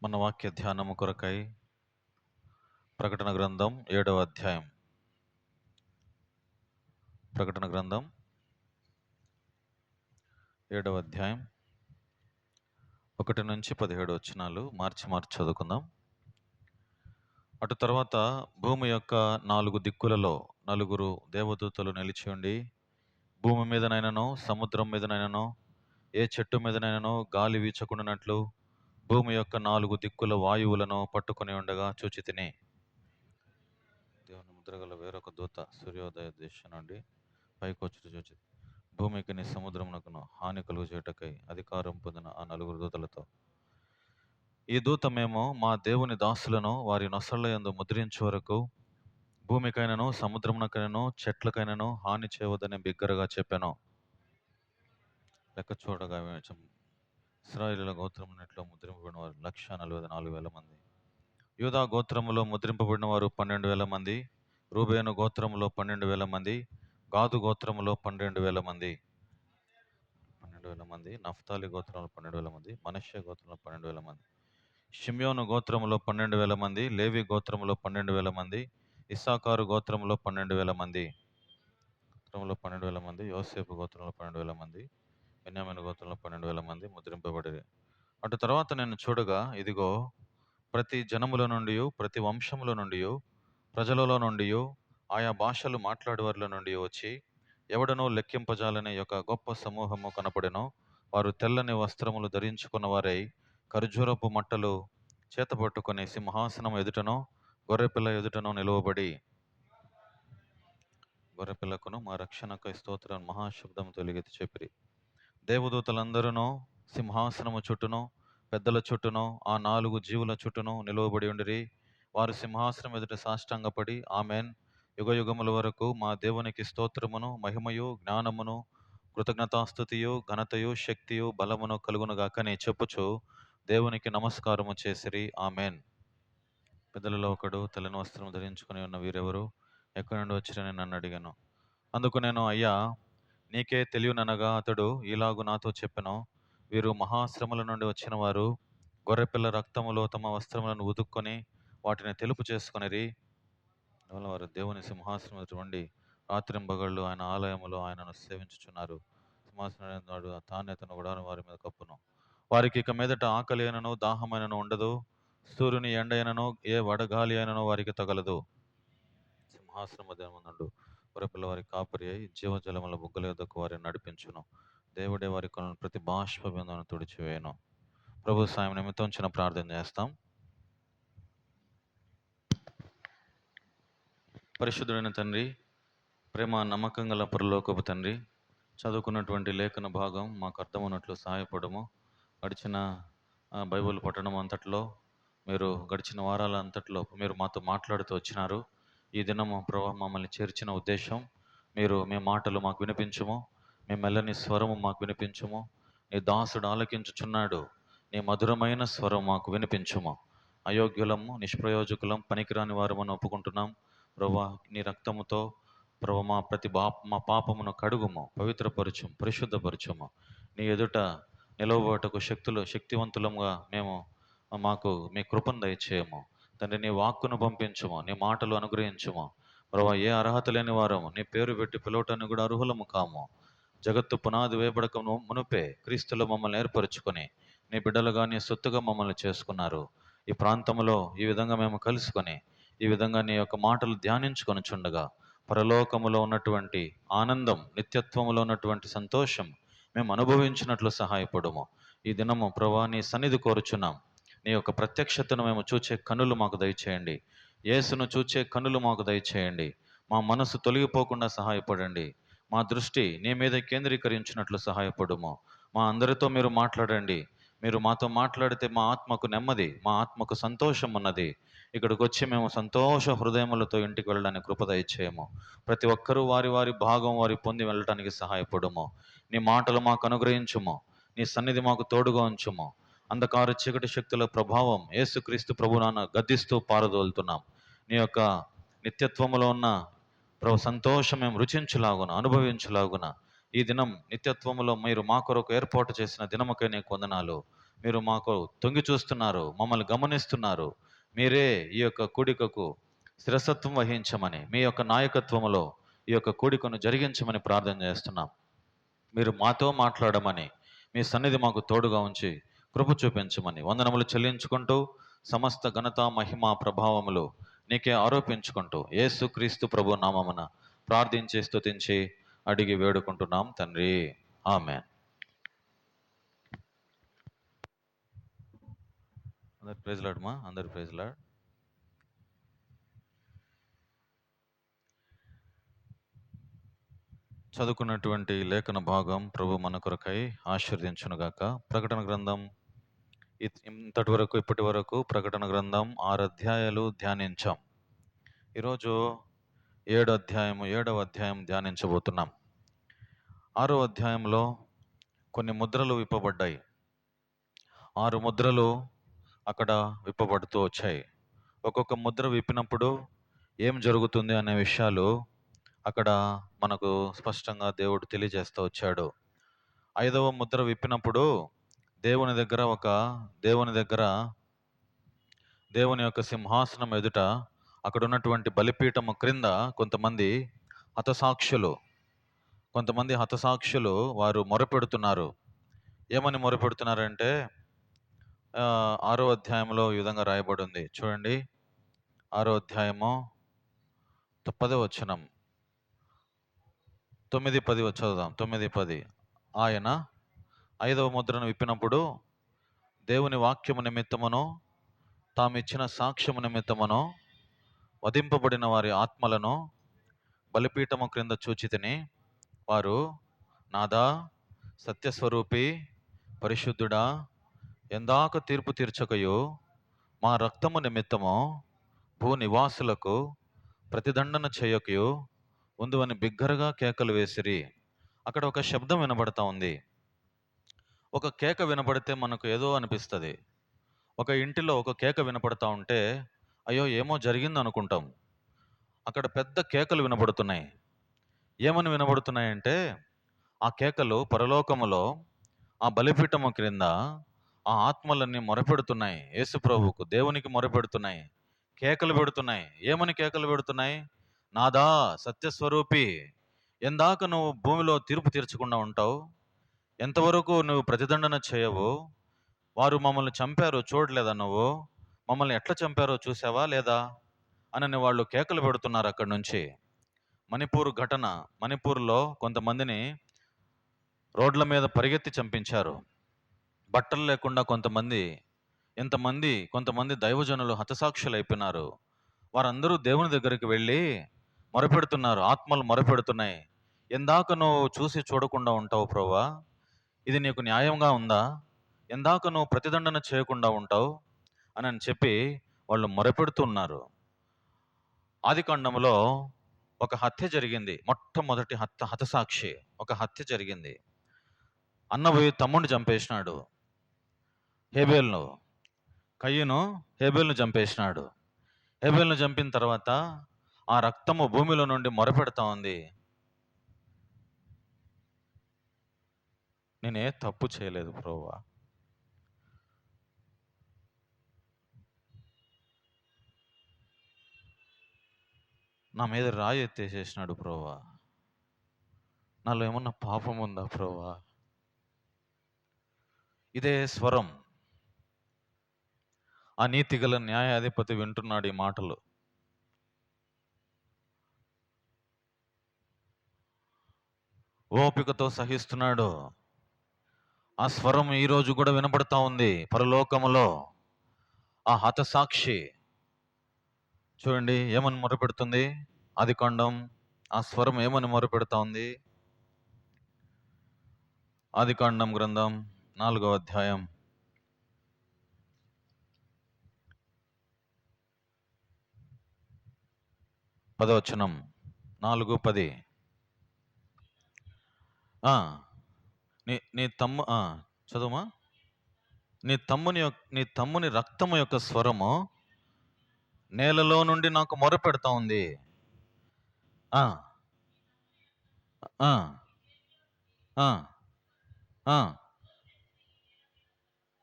మన వాక్య ధ్యానము కొరకై ప్రకటన గ్రంథం 7వ అధ్యాయం. ప్రకటన గ్రంథం 7వ అధ్యాయం 1 నుంచి 17 వచనాలు మార్చి చదువుకుందాం. అటు తర్వాత భూమి యొక్క 4 దిక్కులలో 4 దేవదూతలు నిలిచి ఉండి, భూమి మీదనైనను సముద్రం మీదనైనను ఏ చెట్టు మీదనైనను గాలి వీచకుండానట్లు భూమి యొక్క 4 దిక్కుల వాయువులను పట్టుకొని ఉండగా చూచితిని. దేవుని ముద్రగల వేరొక దూత సూర్యోదయ దిశ నుండి పైకొచ్చి చూచి, భూమికి నీ సముద్రమునకును హాని కలుగు చేయుటకై అధికారం పొందిన ఆ 4 దూతలతో, ఈ దూత మేము మా దేవుని దాసులను వారి నొసళ్ళ యందు ముద్రించు వరకు భూమికైనను సముద్రమునకైనను చెట్లకైనను హాని చేయవద్దని బిగ్గరగా చెప్పాను. లెక్క చూడగా ఇశ్రాయేలుల గోత్రమునట్లో ముద్రింపబడిన వారు 144,000 మంది. యూదా గోత్రములో ముద్రింపబడిన వారు 12,000 మంది. రూబేను గోత్రములో 12,000 మంది. గాదు గోత్రములో 12,000 మంది. 12,000 మంది. నఫ్తాలి గోత్రంలో 12,000 మంది. మనష్షే గోత్రంలో 12,000 మంది. షిమ్యోను గోత్రములో 12,000 మంది. లేవి గోత్రములో 12,000 మంది. ఇస్సాకారు గోత్రములో 12,000 మంది. గోత్రంలో 12,000 మంది. యోసేపు గోత్రంలో 12,000 మంది. బెన్యామీను గోత్రంలో 12,000 మంది ముద్రింపబడిరి. అటు తర్వాత నేను చూడగా, ఇదిగో, ప్రతి జనముల నుండి, ప్రతి వంశముల నుండి, ప్రజలలో నుండి, ఆయా భాషలు మాట్లాడేవారిలో నుండి వచ్చి ఎవడనో లెక్కింపజాలనే యొక్క గొప్ప సమూహము కనపడెను. వారు తెల్లని వస్త్రములు ధరించుకున్న వారై ఖర్జూరపు మట్టలు చేతపట్టుకొని సింహాసనం ఎదుటనో గొర్రెపిల్ల ఎదుటనో నిలువబడి, గొర్రెపిల్లకును మా రక్షణకై స్తోత్రం మహాశబ్దము తొలగెత్తి చెప్పిరి. దేవదూతలందరూ సింహాసనము చుట్టూను పెద్దల చుట్టూను ఆ 4 జీవుల చుట్టూను నిలువబడి ఉండిరి. వారు సింహాసనం ఎదుట సాష్టాంగపడి, ఆమెన్, యుగయుగముల వరకు మా దేవునికి స్తోత్రమును మహిమయు జ్ఞానమును కృతజ్ఞతాస్తుతియు ఘనతయు శక్తియు బలమును కలుగునుగాకని చెప్పుచు దేవునికి నమస్కారము చేసిరి. ఆమెన్. పెద్దలలో ఒకడు తెల్లని వస్త్రం ధరించుకుని ఉన్న వీరెవరు, ఎక్కడి నుండి వచ్చిరని నన్ను అడిగాను. అందుకు నేను, అయ్యా, నీకే తెలియననగా అతడు ఇలాగు నాతో చెప్పెను, వీరు మహాశ్రమల నుండి వచ్చిన వారు. గొర్రెపిల్ల రక్తములో తమ వస్త్రములను ఉతుక్కొని వాటిని తెలుపు చేసుకొనిరి. వారు దేవుని సింహాసనం ఎదుట ఉండి రాత్రింబగళ్ళు ఆయన ఆలయములో ఆయనను సేవించుచున్నారు. సింహాసనం తానే తన గుడారం వారి మీద కప్పును. వారికి ఇక మీదట ఆకలి అయినను దాహమైనను ఉండదు. సూర్యుని ఎండ అయినను ఏ వడగాలి అయినను వారికి తగలదు. సింహాసనం మధ్యమందు గొర్రెపిల్ల వారి కాపరి అయి జీవజలముల బుగ్గల యొద్దకు వారిని నడిపించును. దేవుడే వారి కొలను ప్రతి బాష్ప బిందువును తుడిచివేయను. ప్రభు సాయం నిమిత్తం చిన్న ప్రార్థన చేస్తాం. పరిశుద్ధుడైన తండ్రి, ప్రేమ నమ్మకం గల పరలోకపు తండ్రి, చదువుకున్నటువంటి లేఖన భాగం మాకు అర్థమైనట్లు సహాయపడము. గడిచిన బైబిల్ పట్టణం అంతట్లో మీరు గడిచిన వారాల అంతట్లో మీరు మాతో మాట్లాడుతూ వచ్చినారు. ఈ దినము ప్రభు మమ్మల్ని చేర్చిన ఉద్దేశం, మీరు మీ మాటలు మాకు వినిపించుము, మీ మెల్లని స్వరము మాకు వినిపించుము. నీ దాసుడు ఆలకించుచున్నాడు, నీ మధురమైన స్వరం మాకు వినిపించుము. అయోగ్యులము, నిష్ప్రయోజకులం, పనికిరాని వారమని ఒప్పుకుంటున్నాం. ప్రభు నీ రక్తముతో ప్రభు మా పాపమును కడుగుము, పవిత్రపరచుము, పరిశుద్ధపరచుము. నీ ఎదుట నిలవబోటకు శక్తివంతులంగా మాకు మీ కృపను దయచేయము తండ్రి. నీ వాక్కును పంపించుము, నీ మాటలు అనుగ్రహించుము. ప్రభు ఏ అర్హత లేని వారము, నీ పేరు పెట్టి పిలవటానికి కూడా అర్హులము కాము. జగత్తు పునాది వేయబడక మునుపే క్రీస్తులో మమ్మల్ని ఏర్పరచుకొని నీ బిడ్డలుగా నీ సొత్తుగా మమ్మల్ని చేసుకున్నారు. ఈ ప్రాంతంలో ఈ విధంగా మేము కలుసుకొని ఈ విధంగా నీ యొక్క మాటలు ధ్యానించుకొని చుండగా పరలోకములో ఉన్నటువంటి ఆనందం, నిత్యత్వములో ఉన్నటువంటి సంతోషం మేము అనుభవించినట్లు సహాయపడము. ఈ దినము ప్రభా నీ సన్నిధి కోరుచున్నాం. నీ యొక్క ప్రత్యక్షతను మేము చూచే కన్నులు మాకు దయచేయండి. యేసును చూచే కన్నులు మాకు దయచేయండి. మా మనసు తొలగిపోకుండా సహాయపడండి. మా దృష్టి నీ మీద కేంద్రీకరించినట్లు సహాయపడుము. మా అందరితో మీరు మాట్లాడండి. మీరు మాతో మాట్లాడితే మా ఆత్మకు నెమ్మది, మా ఆత్మకు సంతోషం ఉన్నది. ఇక్కడికి వచ్చి మేము సంతోష హృదయములతో ఇంటికి వెళ్ళడానికి కృప దయచేయము. ప్రతి ఒక్కరూ వారి వారి భాగం వారి పొంది వెళ్ళటానికి సహాయపడుము. నీ మాటలు మాకు అనుగ్రహించుము. నీ సన్నిధి మాకు తోడుగా ఉంచుము. అంధకార చీకటి శక్తుల ప్రభావం యేసుక్రీస్తు ప్రభునాన గద్దిస్తూ పారదోలుతున్నాం. నీ యొక్క నిత్యత్వములో ఉన్న సంతోషం మేము రుచించులాగున, అనుభవించులాగున ఈ దినం నిత్యత్వములో మీరు మా కొరకు ఏర్పాటు చేసిన దినముకై నీకు వందనాలు. మీరు మాకు తొంగి చూస్తున్నారు, మమ్మల్ని గమనిస్తున్నారు. మీరే ఈ యొక్క కూడికకు శిరసత్వం వహించమని, మీ యొక్క నాయకత్వములో ఈ యొక్క కూడికను జరిగించమని ప్రార్థన చేస్తున్నాం. మీరు మాతో మాట్లాడమని, మీ సన్నిధి మాకు తోడుగా ఉంచి కృప చూపించమని వందనములు చెల్లించుకుంటూ, సమస్త ఘనత మహిమ ప్రభావములు నీకే ఆరోపించుకుంటూ యేసుక్రీస్తు ప్రభు నామమున ప్రార్థించి స్తుతించి అడిగి వేడుకుంటున్నాం తండ్రి. ఆమేన్. అందరు ప్రైజ్ లార్డ్ మా, అందరు ప్రైజ్ లార్డ్. చదువుకున్నటువంటి లేఖన భాగం ప్రభు మన కొరకై ఆశీర్వదించునుగాక. ప్రకటన గ్రంథం ఇంతటి వరకు, ఇప్పటి వరకు ప్రకటన గ్రంథం 6 అధ్యాయాలు ధ్యానించాం. ఈరోజు ఏడవ అధ్యాయం ధ్యానించబోతున్నాం. 6వ అధ్యాయంలో కొన్ని ముద్రలు విప్పబడ్డాయి. 6 ముద్రలు అక్కడ విప్పబడుతూ వచ్చాయి. ఒక్కొక్క ముద్ర విప్పినప్పుడు ఏం జరుగుతుంది అనే విషయాలు అక్కడ మనకు స్పష్టంగా దేవుడు తెలియజేస్తూ వచ్చాడు. 5వ ముద్ర విప్పినప్పుడు దేవుని దగ్గర దేవుని యొక్క సింహాసనం ఎదుట అక్కడ ఉన్నటువంటి బలిపీఠము క్రింద కొంతమంది హతసాక్షులు వారు మొరపెడుతున్నారు. ఏమని మొరపెడుతున్నారంటే 6వ అధ్యాయంలో ఈ విధంగా రాయబడి ఉంది. చూడండి, 6వ అధ్యాయము 10వ వచనం, 9, 10 చదువుదాం. 9, 10. ఆయన 5వ ముద్రను విప్పినప్పుడు దేవుని వాక్యము నిమిత్తమును తామిచ్చిన సాక్ష్యము నిమిత్తమును వధింపబడిన వారి ఆత్మలను బలిపీఠము క్రింద చూచితిని. వారు, నాదా, సత్యస్వరూపి, పరిశుద్ధుడా, ఎందాక తీర్పు తీర్చకయు మా రక్తము నిమిత్తము భూ నివాసులకు ప్రతిదండన చేయకయు ఉందువని బిగ్గరగా కేకలు వేసిరి. అక్కడ ఒక శబ్దం వినబడతా ఉంది. ఒక కేక వినబడితే మనకు ఏదో అనిపిస్తుంది. ఒక ఇంటిలో ఒక కేక వినపడతా ఉంటే అయ్యో ఏమో జరిగింది అనుకుంటాం. అక్కడ పెద్ద కేకలు వినబడుతున్నాయి. ఏమని వినబడుతున్నాయంటే, ఆ కేకలు పరలోకములో ఆ బలిపీఠము క్రింద ఆ ఆత్మలన్నీ మొరపెడుతున్నాయి. యేసు ప్రభువుకు, దేవునికి మొరపెడుతున్నాయి, కేకలు పెడుతున్నాయి. ఏమని కేకలు పెడుతున్నాయి? నాదా, సత్యస్వరూపి, ఎందాక నువ్వు భూమిలో తీర్పు తీర్చకుండా ఉంటావు? ఎంతవరకు నువ్వు ప్రతిదండన చేయవు? వారు మమ్మల్ని చంపారు, చూడలేదా నువ్వు? మమ్మల్ని ఎట్లా చంపారో చూసావా లేదా అని వాళ్ళు కేకలు పెడుతున్నారు. అక్కడి నుంచి మణిపూర్లో కొంతమందిని రోడ్ల మీద పరిగెత్తి చంపించారు. బట్టలు లేకుండా కొంతమంది దైవజనులు హతసాక్షులు అయిపోయినారు. వారందరూ దేవుని దగ్గరికి వెళ్ళి మొరపెడుతున్నారు. ఆత్మలు మొరపెడుతున్నాయి. ఎందాక నువ్వు చూసి చూడకుండా ఉంటావు ప్రభువా? ఇది నీకు న్యాయంగా ఉందా? ఎందాక నువ్వు ప్రతిదండన చేయకుండా ఉంటావు అని చెప్పి వాళ్ళు మొరపెడుతున్నారు. ఆదికాండంలో ఒక హత్య జరిగింది. మొట్టమొదటి హతసాక్షి ఒక హత్య జరిగింది. అన్న పోయి తమ్ముడిని చంపేసినాడు. కయ్యను హేబేలును చంపేసినాడు. హేబేలును చంపిన తర్వాత ఆ రక్తము భూమిలో నుండి మొరపెడతా ఉంది. నేనే తప్పు చేయలేదు ప్రభువా, నా మీద రాయి ఎత్తేసేసినాడు ప్రభువా, నాలో ఏమన్నా పాపం ఉందా ప్రభువా? ఇదే స్వరం ఆ నీతిగల న్యాయాధిపతి వింటున్నాడు ఈ మాటలు. ఓపికతో సహిస్తున్నాడు. ఆ స్వరం ఈరోజు కూడా వినపడతా ఉంది పరలోకములో. ఆ హతసాక్షి చూడండి ఏమని మొరపెడుతుంది. ఆదికాండం ఆ స్వరం ఏమని మొరపెడతా ఉంది? ఆదికాండం గ్రంథం 4వ అధ్యాయం 10వ వచనం. 4:10. నీ తమ్ము చదువుమా. నీ తమ్ముని రక్తము యొక్క స్వరము నేలలో నుండి నాకు మొరపెడతా ఉంది. ఆ ఆ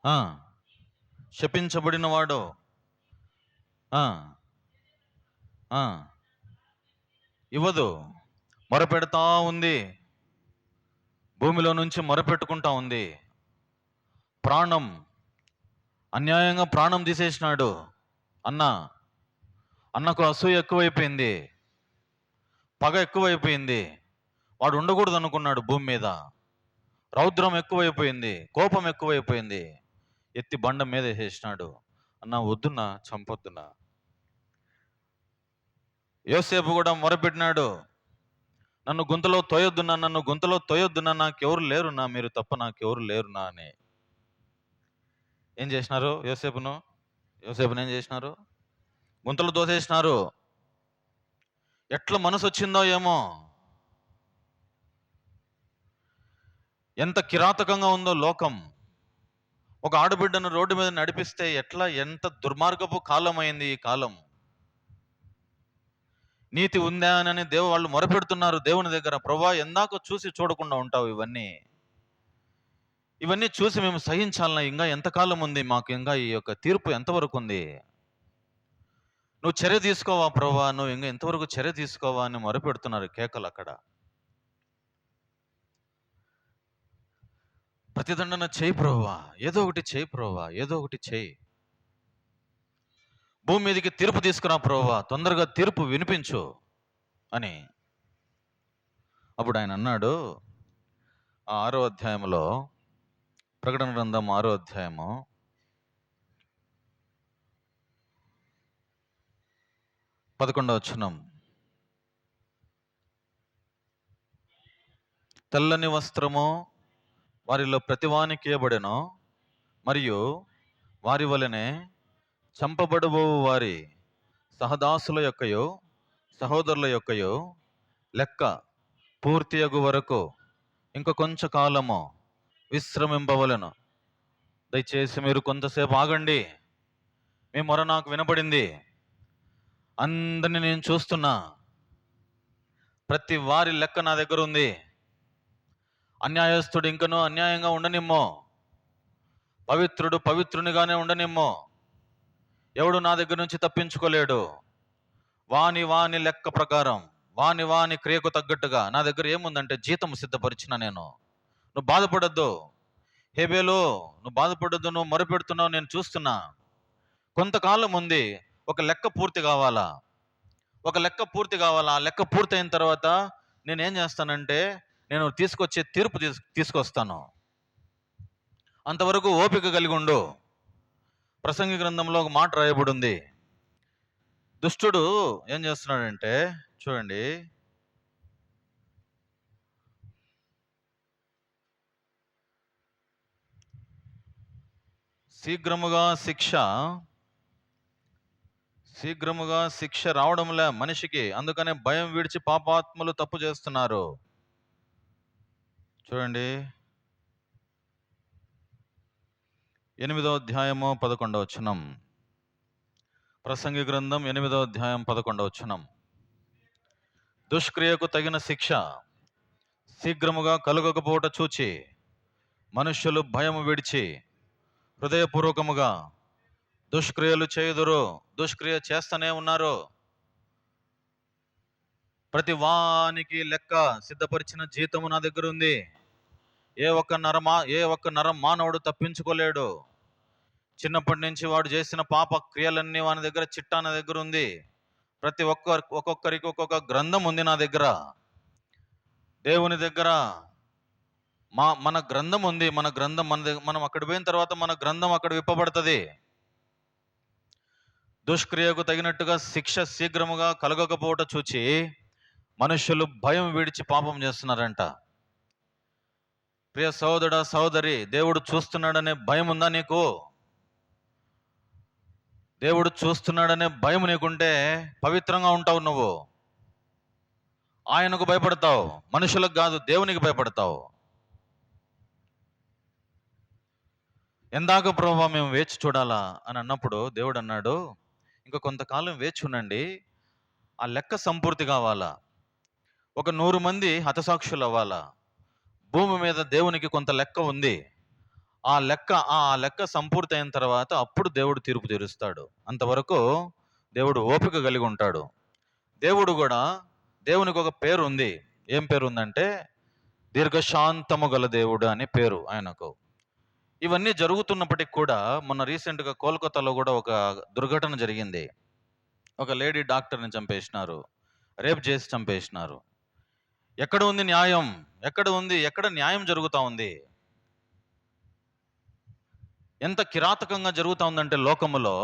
ఆ ఆ, శపించబడిన వాడు. ఆ, ఆ, ఇవ్వదు, మొరపెడతా ఉంది, భూమిలో నుంచి మొరపెట్టుకుంటా ఉంది. ప్రాణం, అన్యాయంగా ప్రాణం తీసేసినాడు అన్న. అన్నకు అసూయ ఎక్కువైపోయింది, పగ ఎక్కువైపోయింది. వాడు ఉండకూడదు అనుకున్నాడు భూమి మీద. రౌద్రం ఎక్కువైపోయింది, కోపం ఎక్కువైపోయింది. ఎత్తి బండ మీద వేసేసినాడు. అన్న వద్దున్నా, చంపొద్దున్నా. యోసేపు కూడా మొరపెట్టినాడు, నన్ను గుంతలో తోయొద్దున్నా, నన్ను గుంతలో తోయొద్దున్నా, నాకెవరు లేరున్నా, మీరు తప్ప నాకెవరు లేరున్నా అని. ఏం చేసినారు యోసేపును? యోసేపును ఏం చేసినారు? గుంతలు దోసేసినారు. ఎట్లా మనసు వచ్చిందో ఏమో, ఎంత కిరాతకంగా ఉందో లోకం. ఒక ఆడబిడ్డను రోడ్డు మీద నడిపిస్తే ఎట్లా, ఎంత దుర్మార్గపు కాలం అయింది ఈ కాలం. నీతి ఉందా అని వాళ్ళు మొరపెడుతున్నారు దేవుని దగ్గర. ప్రభువా, ఎందాక చూసి చూడకుండా ఉంటావు ఇవన్నీ? ఇవన్నీ చూసి మేము సహించాలన్నా ఇంకా ఎంతకాలం ఉంది మాకు? ఇంకా ఈ యొక్క తీర్పు ఎంతవరకు ఉంది? నువ్వు చర్య తీసుకోవా ప్రభువా, నువ్వు ఇంకా ఎంతవరకు చర్య తీసుకోవా అని మొరపెడుతున్నారు కేకలు అక్కడ. ప్రతిదండన చేయి ప్రభువా, ఏదో ఒకటి చేయి ప్రభువా, ఏదో ఒకటి చేయి. భూమి మీదకి తీర్పు తీసుకురా ప్రభువా, తొందరగా తీర్పు వినిపించు అని. అప్పుడు ఆయన అన్నాడు, ఆ 6వ అధ్యాయంలో, ప్రకటన గ్రంథం 6వ అధ్యాయము 11వ వచనం. తెల్లని వస్త్రము వారిలో ప్రతివానికి ఇయ్యబడెను, మరియు వారి వలనే చంపబడబో వారి సహదాసుల యొక్కయో సహోదరుల యొక్కయో లెక్క పూర్తియగు వరకు ఇంక కొంచెం కాలము విశ్రమింపవలను. దయచేసి మీరు కొంతసేపు ఆగండి. మీ మొర నాకు వినపడింది, అందరినీ నేను చూస్తున్నా, ప్రతి వారి లెక్క నా దగ్గర ఉంది. అన్యాయస్తుడు ఇంకనూ అన్యాయంగా ఉండనిమ్మో, పవిత్రుడు పవిత్రునిగానే ఉండనిమ్మో, ఎవడు నా దగ్గర నుంచి తప్పించుకోలేడు. వాని వాని లెక్క ప్రకారం, వాని వాని క్రియకు తగ్గట్టుగా నా దగ్గర ఏముందంటే జీతం సిద్ధపరిచిన నేను. నువ్వు బాధపడద్దు హేబేలు, నువ్వు బాధపడద్దు, నువ్వు మొరపెడుతున్నావు, నేను చూస్తున్నా. కొంతకాలం ఉంది, ఒక లెక్క పూర్తి కావాలా, ఒక లెక్క పూర్తి కావాలా. ఆ లెక్క పూర్తి అయిన తర్వాత నేనేం చేస్తానంటే, నేను తీసుకొచ్చే తీర్పు తీసుకొస్తాను. అంతవరకు ఓపిక కలిగి ఉండు. ప్రసంగి గ్రంథంలో ఒక మాట రాయబడి ఉంది. దుష్టుడు ఏం చేస్తున్నాడంటే, చూడండి, శీఘ్రముగా శిక్ష రావడంలే మనిషికి, అందుకనే భయం విడిచి పాపాత్ములు తప్పు చేస్తున్నారు. చూడండి, 8వ అధ్యాయము 11వ వచనం. ప్రసంగి గ్రంథం 8వ అధ్యాయం 11వ వచనం. దుష్క్రియకు తగిన శిక్ష శీఘ్రముగా కలుగకపోవట చూచి మనుష్యులు భయము విడిచి హృదయపూర్వకముగా దుష్క్రియలు చేయుదురు. దుష్క్రియ చేస్తూనే ఉన్నారు. ప్రతి వానికి లెక్క సిద్ధపరిచిన జీతము నా దగ్గర ఉంది. ఏ ఒక్క నరం మానవుడు తప్పించుకోలేడు. చిన్నప్పటి నుంచి వాడు చేసిన పాప క్రియలన్నీ వాని దగ్గర చిట్టా నా దగ్గర ఉంది. ప్రతి ఒక్కొక్కరికి ఒక్కొక్క గ్రంథం ఉంది నా దగ్గర. దేవుని దగ్గర మన గ్రంథం ఉంది. మన గ్రంథం మనం అక్కడ పోయిన తర్వాత మన గ్రంథం అక్కడ విప్పబడుతుంది. దుష్క్రియకు తగినట్టుగా శిక్ష శీఘ్రముగా కలగకపోవట చూచి మనుషులు భయం విడిచి పాపం చేస్తున్నారంట. ప్రియ సహోదరుడా, సహోదరి, దేవుడు చూస్తున్నాడనే భయం ఉందా నీకు? దేవుడు చూస్తున్నాడనే భయం నీకుంటే పవిత్రంగా ఉంటావు. నువ్వు ఆయనకు భయపడతావు, మనుషులకు కాదు, దేవునికి భయపడతావు. ఎందాక ప్రభువా మేము వేచి చూడాలా అని అన్నప్పుడు దేవుడు అన్నాడు, ఇంకా కొంతకాలం వేచి ఉండండి. ఆ లెక్క సంపూర్తి కావాలా. ఒక 100 మంది హతసాక్షులు అవ్వాలా. భూమి మీద దేవునికి కొంత లెక్క ఉంది. ఆ లెక్క సంపూర్తి అయిన తర్వాత అప్పుడు దేవుడు తీర్పు తీరుస్తాడు. అంతవరకు దేవుడు ఓపిక కలిగి ఉంటాడు. దేవుడు కూడా, దేవునికి ఒక పేరు ఉంది. ఏం పేరు ఉందంటే దీర్ఘశాంతము గల దేవుడు అనే పేరు ఆయనకు. ఇవన్నీ జరుగుతున్నప్పటికి కూడా మొన్న రీసెంట్గా కోల్కతాలో కూడా ఒక దుర్ఘటన జరిగింది. ఒక లేడీ డాక్టర్ని చంపేసినారు, రేప్ చేసి చంపేసినారు. ఎక్కడ ఉంది న్యాయం? ఎక్కడ న్యాయం జరుగుతా ఉంది? ఎంత కిరాతకంగా జరుగుతా ఉందంటే లోకములో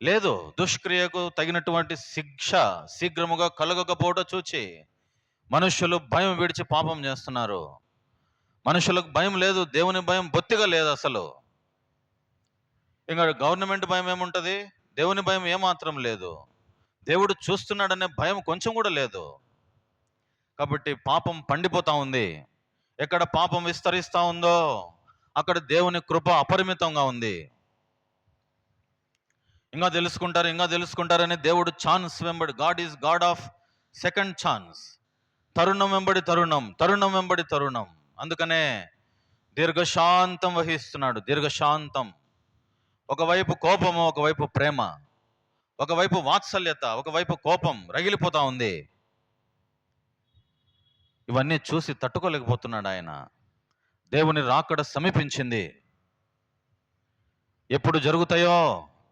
లేదు. దుష్క్రియకు తగినటువంటి శిక్ష శీఘ్రముగా కలగకపోవడం చూచి మనుషులు భయం విడిచి పాపం చేస్తున్నారు. మనుషులకు భయం లేదు, దేవుని భయం బొత్తిగా లేదు అసలు. ఇంకా గవర్నమెంట్ భయం ఏముంటది? దేవుని భయం ఏమాత్రం లేదు. దేవుడు చూస్తున్నాడనే భయం కొంచెం కూడా లేదు. కాబట్టి పాపం పండిపోతా ఉంది. ఎక్కడ పాపం విస్తరిస్తా ఉందో అక్కడ దేవుని కృప అపరిమితంగా ఉంది. ఇంకా తెలుసుకుంటారని దేవుడు ఛాన్స్ వెంబడి, God is God of second chance. తరుణం వెంబడి తరుణం. అందుకనే దీర్ఘశాంతం వహిస్తున్నాడు. దీర్ఘశాంతం. ఒకవైపు కోపము, ఒకవైపు ప్రేమ, ఒకవైపు వాత్సల్యత, ఒకవైపు కోపం రగిలిపోతా ఉంది. ఇవన్నీ చూసి తట్టుకోలేకపోతున్నాడు ఆయన. దేవుని రాకడ సమీపించింది. ఎప్పుడు జరుగుతాయో,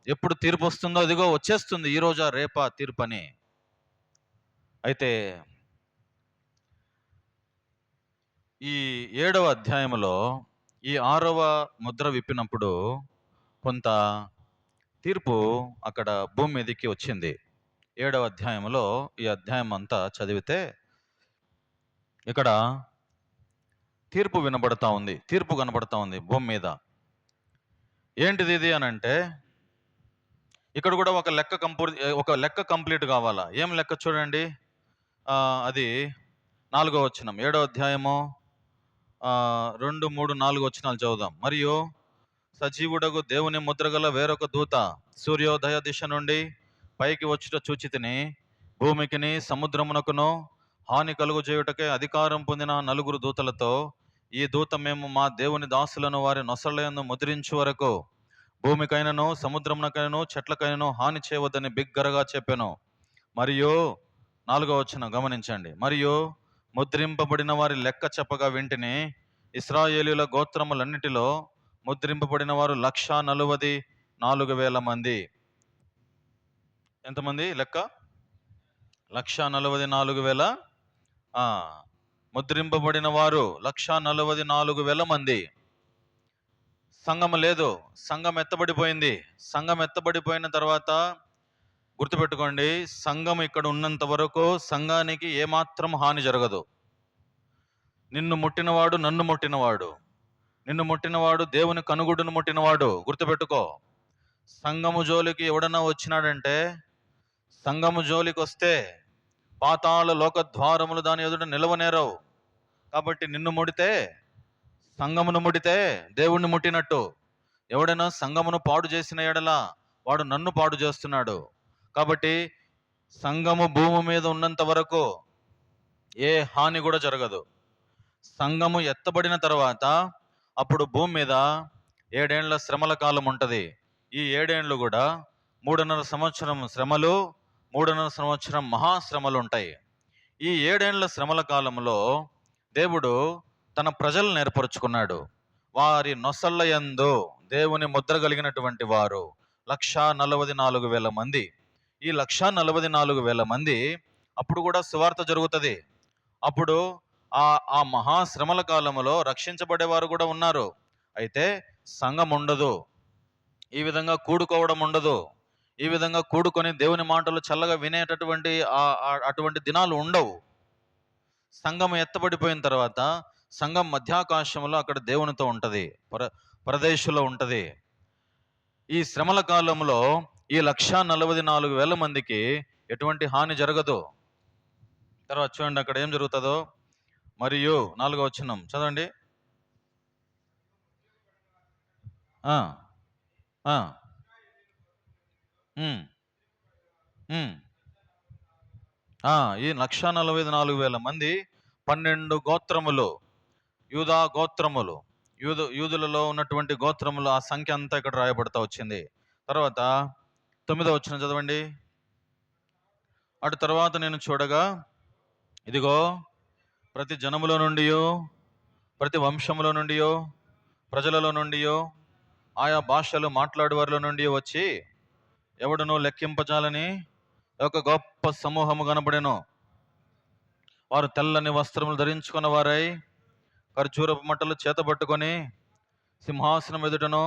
ఎప్పుడు తీర్పు వస్తుందో, అదిగో వచ్చేస్తుంది, ఈ రోజా రేపా తీర్పని. అయితే ఈ 7వ అధ్యాయంలో ఈ 6వ ముద్ర విప్పినప్పుడు కొంత తీర్పు అక్కడ భూమి మీదకి వచ్చింది. 7వ అధ్యాయంలో ఈ అధ్యాయం అంతా చదివితే ఇక్కడ తీర్పు వినబడతా ఉంది, తీర్పు కనబడతా ఉంది భూమి మీద. ఏంటిది ఇది అని అంటే, ఇక్కడ కూడా ఒక లెక్క కంప్లీట్ కావాలా. ఏం లెక్క చూడండి, అది 4వ వచనం, 7వ అధ్యాయము 2, 3, 4 వచనాలు చదువుదాం. మరియు సజీవుడగు దేవుని ముద్రగల వేరొక దూత సూర్యోదయ దిశ నుండి పైకి వచ్చుట చూచితిని. భూమికిని సముద్రమునకును హాని కలుగు చేయుటకే అధికారం పొందిన 4 దూతలతో, ఈ దూత మేము మా దేవుని దాసులను వారి నొసళ్ళయందు ముద్రించు వరకు భూమికైనను సముద్రమునకైనను చెట్లకైనను హాని చేయవద్దని బిగ్గరగా చెప్పాను. మరియు 4వ వచనం గమనించండి. మరియు ముద్రింపబడిన వారి లెక్క చెప్పగా వింటిని. ఇశ్రాయేలీయుల గోత్రములన్నిటిలో ముద్రింపబడిన వారు 144,000 మంది. ఎంతమంది లెక్క? 144,000. ముద్రింపబడిన వారు 144,000 మంది. సంఘం లేదు, సంఘం ఎత్తబడిపోయింది. సంఘం ఎత్తబడిపోయిన తర్వాత గుర్తుపెట్టుకోండి, సంఘం ఇక్కడ ఉన్నంత వరకు సంఘానికి ఏమాత్రం హాని జరగదు. నిన్ను ముట్టినవాడు నన్ను ముట్టినవాడు, నిన్ను ముట్టినవాడు దేవుని కనుగుడును ముట్టినవాడు. గుర్తుపెట్టుకో. సంఘము జోలికి ఎవడన్నా వచ్చినాడంటే, సంఘము జోలికి వస్తే పాతాళ లోక ద్వారములు దాని ఎదుట నిలవనేరవు. కాబట్టి నిన్ను ముడితే, సంఘమును ముడితే దేవుణ్ణి ముట్టినట్టు. ఎవడైనా సంఘమును పాడు చేసిన ఎడల వాడు నన్ను పాడు చేస్తున్నాడు. కాబట్టి సంఘము భూమి మీద ఉన్నంత వరకు ఏ హాని కూడా జరగదు. సంఘము ఎత్తబడిన తర్వాత అప్పుడు భూమి మీద 7 ఏండ్ల శ్రమల కాలం ఉంటుంది. ఈ 7 ఏండ్లు కూడా 3.5 సంవత్సరం శ్రమలు, 3.5 సంవత్సరం మహాశ్రమలు ఉంటాయి. ఈ 7 ఏండ్ల శ్రమల కాలంలో దేవుడు తన ప్రజలను ఏర్పరచుకున్నాడు. వారి నొసళ్ళ యందు దేవుని ముద్ర కలిగినటువంటి వారు 144,000 మంది. ఈ 144,000 మంది అప్పుడు కూడా సువార్త జరుగుతుంది. అప్పుడు ఆ మహాశ్రమల కాలంలో రక్షించబడేవారు కూడా ఉన్నారు. అయితే సంఘం ఉండదు, ఈ విధంగా కూడుకోవడం ఉండదు, ఈ విధంగా కూడుకొని దేవుని మాటలు చల్లగా వినేటటువంటి అటువంటి దినాలు ఉండవు. సంఘం ఎత్తబడిపోయిన తర్వాత సంఘం మధ్యాకాశంలో అక్కడ దేవునితో ఉంటది, పరదేశంలో ఉంటది. ఈ శ్రమల కాలంలో ఈ 144,000 మందికి ఎటువంటి హాని జరగదు. తర్వాత చూడండి అక్కడ ఏం జరుగుతుందో. మరియు 4వ వచనం చదవండి. ఈ 144,000 మంది 12 గోత్రములు, యూదా గోత్రములు. యూదులలో ఉన్నటువంటి గోత్రములు ఆ సంఖ్య అంతా ఇక్కడ రాయబడతా వచ్చింది. తర్వాత 9వ వచనం చదవండి. అటు తర్వాత నేను చూడగా, ఇదిగో ప్రతి జనములో నుండి, ప్రతి వంశములో నుండి, ప్రజలలో నుండి, ఆయా భాషలు మాట్లాడే వారిలో నుండి వచ్చి ఎవడునూ లెక్కింపజాలని ఒక గొప్ప సమూహము కనబడెను. వారు తెల్లని వస్త్రములు ధరించుకున్న వారై ఖర్జూరపు మట్టలు చేతబట్టుకొని సింహాసనం ఎదుటను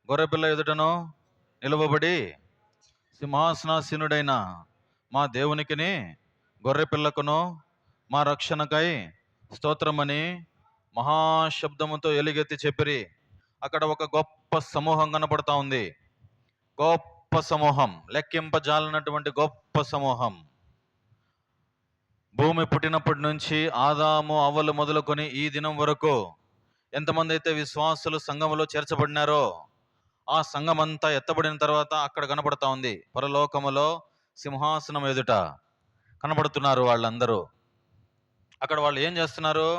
గొర్రెపిల్ల ఎదుటను నిలువబడి, సింహాసనాసీనుడైన మా దేవునికిని గొర్రెపిల్లకును మా రక్షణకై స్తోత్రమని మహాశబ్దముతో ఎలుగెత్తి చెప్పిరి. అక్కడ ఒక గొప్ప సమూహం కనపడతా ఉంది. గొప్ప సమూహం, లెక్కింపజాలనటువంటి గొప్ప సమూహం. భూమి పుట్టినప్పటి నుంచి ఆదాము అవ్వలు మొదలుకొని ఈ దినం వరకు ఎంతమంది అయితే విశ్వాసులు సంఘములో చేర్చబడినారో ఆ సంఘం అంతా ఎత్తబడిన తర్వాత అక్కడ కనపడతా ఉంది. పరలోకములో సింహాసనం ఎదుట కనబడుతున్నారు వాళ్ళందరూ. అక్కడ వాళ్ళు ఏం చేస్తున్నారు?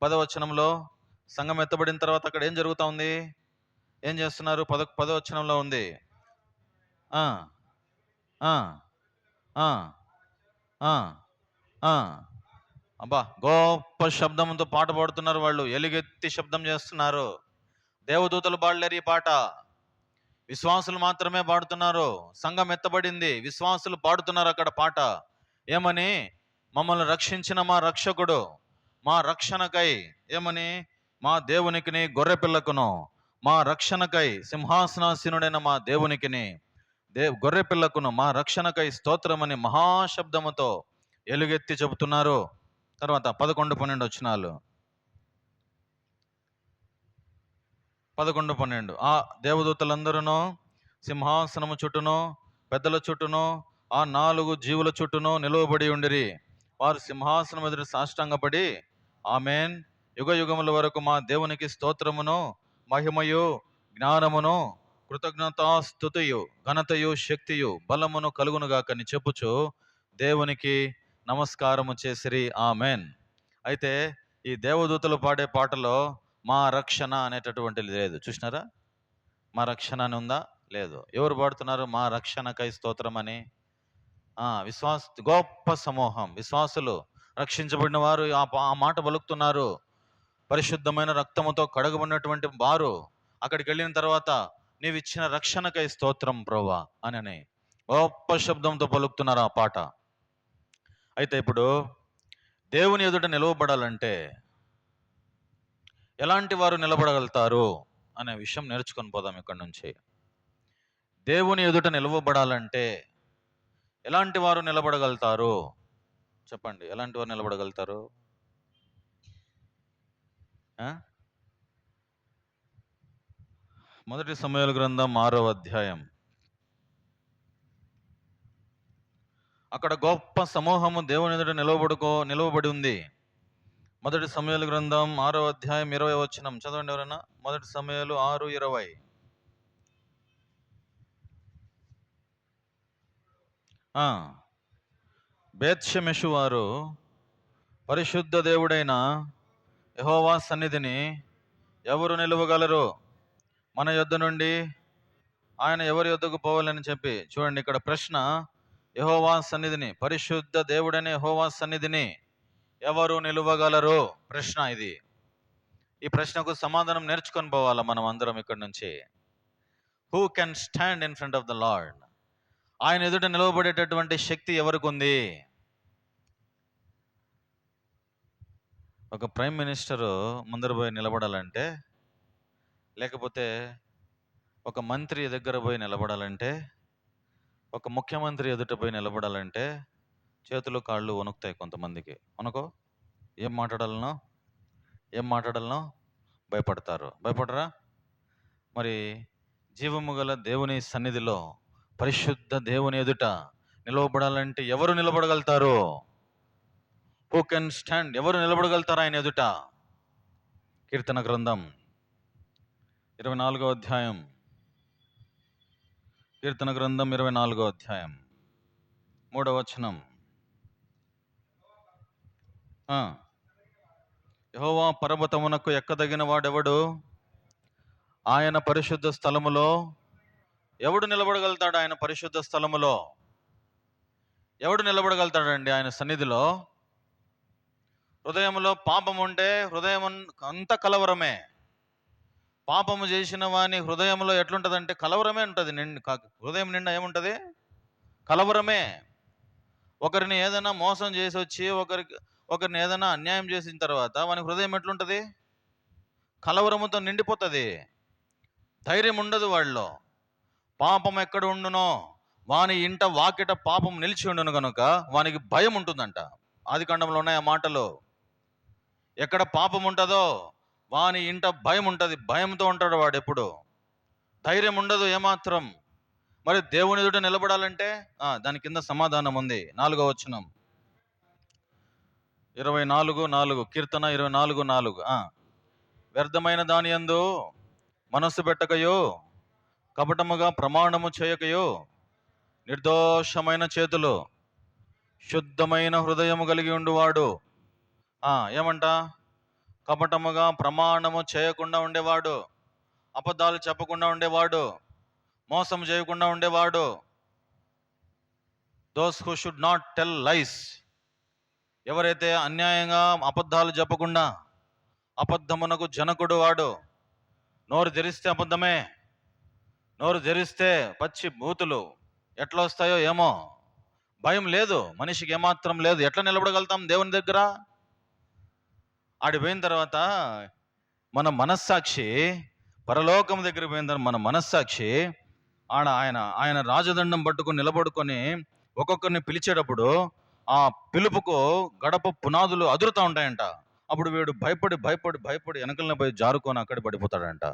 10వ వచనంలో సంఘం ఎత్తబడిన తర్వాత అక్కడ ఏం జరుగుతూ ఉంది? ఏం చేస్తున్నారు? 10వ వచనంలో ఉంది. అబ్బా, గొప్ప శబ్దంతో పాట పాడుతున్నారు వాళ్ళు, ఎలుగెత్తి శబ్దం చేస్తున్నారు. దేవదూతలు పాడలేరు ఈ పాట, విశ్వాసులు మాత్రమే పాడుతున్నారు. సంఘం ఎత్తబడింది, విశ్వాసులు పాడుతున్నారు అక్కడ పాట. ఏమని? మమ్మల్ని రక్షించిన మా రక్షకుడు, మా రక్షణకై, ఏమని? మా దేవునికిని గొర్రెపిల్లకును మా రక్షణకై, సింహాసనాసీనుడైన మా దేవునికిని గొర్రెపిల్లకును మా రక్షణకై స్తోత్రమని మహాశబ్దముతో ఎలుగెత్తి చెబుతున్నారు. తర్వాత 11-12 వచనాలు. 11-12. ఆ దేవదూతలందరూ సింహాసనము చుట్టూను పెద్దల చుట్టూను ఆ 4 జీవుల చుట్టూను నిలువబడి ఉండిరి. వారు సింహాసనం ఎదుట సాష్టాంగపడి, ఆమేన్, యుగ యుగముల వరకు మా దేవునికి స్తోత్రమును మహిమయు జ్ఞానమును కృతజ్ఞతాస్తుతియు ఘనతయు శక్తియు బలమును కలుగునుగాకని చెప్పుచు దేవునికి నమస్కారము చేసిరి. ఆమెన్. అయితే ఈ దేవదూతలు పాడే పాటలో మా రక్షణ అనేటటువంటిది లేదు. చూసినారా? మా రక్షణ అని ఉందా? లేదు. ఎవరు పాడుతున్నారు? మా రక్షణకై స్తోత్రం అని. గొప్ప సమూహం విశ్వాసులు, రక్షించబడిన వారు ఆ మాట పలుకుతున్నారు. పరిశుద్ధమైన రక్తముతో కడగబడినటువంటి వారు అక్కడికి వెళ్ళిన తర్వాత నీవు ఇచ్చిన రక్షణకై స్తోత్రం ప్రభువా అని గొప్ప శబ్దంతో పలుకుతున్నారు ఆ పాట. అయితే ఇప్పుడు దేవుని ఎదుట నిలవబడాలంటే ఎలాంటి వారు నిలబడగలుగుతారు అనే విషయం నేర్చుకొని పోదాం ఇక్కడ నుంచి. దేవుని ఎదుట నిలవబడాలంటే ఎలాంటి వారు నిలబడగలుగుతారు? చెప్పండి, ఎలాంటి వారు నిలబడగలుగుతారు? మొదటి సమూయేలు గ్రంథం 6వ అధ్యాయం. అక్కడ గొప్ప సమూహము దేవుని ఎదుట నిలవబడి ఉంది. మొదటి సమూయేలు గ్రంథం 6వ అధ్యాయం 20వ వచనం చదవండి ఎవరైనా. మొదటి సమూయేలు 6:20. బేత్షెమెషు వారు పరిశుద్ధ దేవుడైన యెహోవా సన్నిధిని ఎవరు నిలువగలరు? మన యొద్ద నుండి ఆయన ఎవరి యొద్దకు పోవాలని చెప్పి. చూడండి ఇక్కడ ప్రశ్న, యెహోవా సన్నిధిని, పరిశుద్ధ దేవుడైన యెహోవా సన్నిధిని ఎవరు నిలువగలరు? ప్రశ్న ఇది. ఈ ప్రశ్నకు సమాధానం నేర్చుకొని పోవాలా మనం అందరం ఇక్కడ నుంచి. Who can stand in front of the lord? ఆయన ఎదుట నిలవబడేటటువంటి శక్తి ఎవరికి ఉంది? ఒక ప్రైమ్ మినిస్టరు ముందర పోయి నిలబడాలంటే, లేకపోతే ఒక మంత్రి దగ్గర పోయి నిలబడాలంటే, ఒక ముఖ్యమంత్రి ఎదుట పోయి నిలబడాలంటే చేతులు కాళ్ళు వణుకుతాయి కొంతమందికి. వణుకో, ఏం మాట్లాడాలనో భయపడతారు. భయపడరా? మరి జీవము గల దేవుని సన్నిధిలో పరిశుద్ధ దేవుని ఎదుట నిలవబడాలంటే ఎవరు నిలబడగలుగుతారు? Who can stand? ఎవరు నిలబడగలుగుతారు ఆయన ఎదుట? కీర్తన గ్రంథం 24వ అధ్యాయం. కీర్తన గ్రంథం 24వ అధ్యాయం 3వ వచనం. యెహోవా పర్వతమునకు ఎక్కదగిన వాడెవడు? ఆయన పరిశుద్ధ స్థలములో ఎవడు నిలబడగలుగుతాడు? ఆయన పరిశుద్ధ స్థలములో ఎవడు నిలబడగలుగుతాడండి ఆయన సన్నిధిలో? హృదయంలో పాపం ఉంటే హృదయం అంత కలవరమే. పాపము చేసిన వాని హృదయంలో ఎట్లుంటదంటే కలవరమే ఉంటుంది. హృదయం నిండా ఏముంటది? కలవరమే. ఒకరిని ఏదైనా మోసం చేసి వచ్చి ఒకరిని ఏదైనా అన్యాయం చేసిన తర్వాత వాని హృదయం ఎట్లుంటది? కలవరముతో నిండిపోతుంది. ధైర్యం ఉండదు వాళ్ళలో. పాపం ఎక్కడ ఉండునో వాని ఇంట వాకిట పాపం నిలిచి ఉండును కనుక వానికి భయం ఉంటుందంట. ఆదికాండంలో ఉన్నాయి ఆ మాటలు. ఎక్కడ పాపం ఉంటుందో వాని ఇంట భయం ఉంటుంది. భయంతో ఉంటాడు వాడు ఎప్పుడు. ధైర్యం ఉండదు ఏమాత్రం. మరి దేవుని ఎదుట నిలబడాలంటే దాని కింద సమాధానం ఉంది. 4వ వచనం, 24:4, కీర్తన 24:4. వ్యర్థమైన దాని యందు మనస్సు పెట్టకయో, కపటముగా ప్రమాణము చేయకయో, నిర్దోషమైన చేతులు, శుద్ధమైన హృదయము కలిగి ఉండువాడు. ఏమంట? కపటముగా ప్రమాణము చేయకుండా ఉండేవాడు, అబద్ధాలు చెప్పకుండా ఉండేవాడు, మోసం చేయకుండా ఉండేవాడు. Those who should not tell lies. ఎవరైతే అన్యాయంగా అబద్ధాలు చెప్పకుండా, అబద్ధమునకు జనకుడు వాడు. నోరు తెరిస్తే అబద్ధమే. నోరు తెరిస్తే పచ్చి బూతులు ఎట్లా వస్తాయో ఏమో. భయం లేదు మనిషికి, ఏమాత్రం లేదు. ఎట్లా నిలబడగలుగుతాం దేవుని దగ్గర? ఆడిపోయిన తర్వాత మన మనస్సాక్షి, పరలోకం దగ్గర పోయిన తర్వాత మన మనస్సాక్షి ఆయన రాజదండం పట్టుకొని నిలబడుకొని ఒక్కొక్కరిని పిలిచేటప్పుడు ఆ పిలుపుకు గడప పునాదులు అదురుతూ ఉంటాయంట. అప్పుడు వీడు భయపడి భయపడి భయపడి వెనకలనే పోయి జారుకొని అక్కడ పడిపోతాడంట.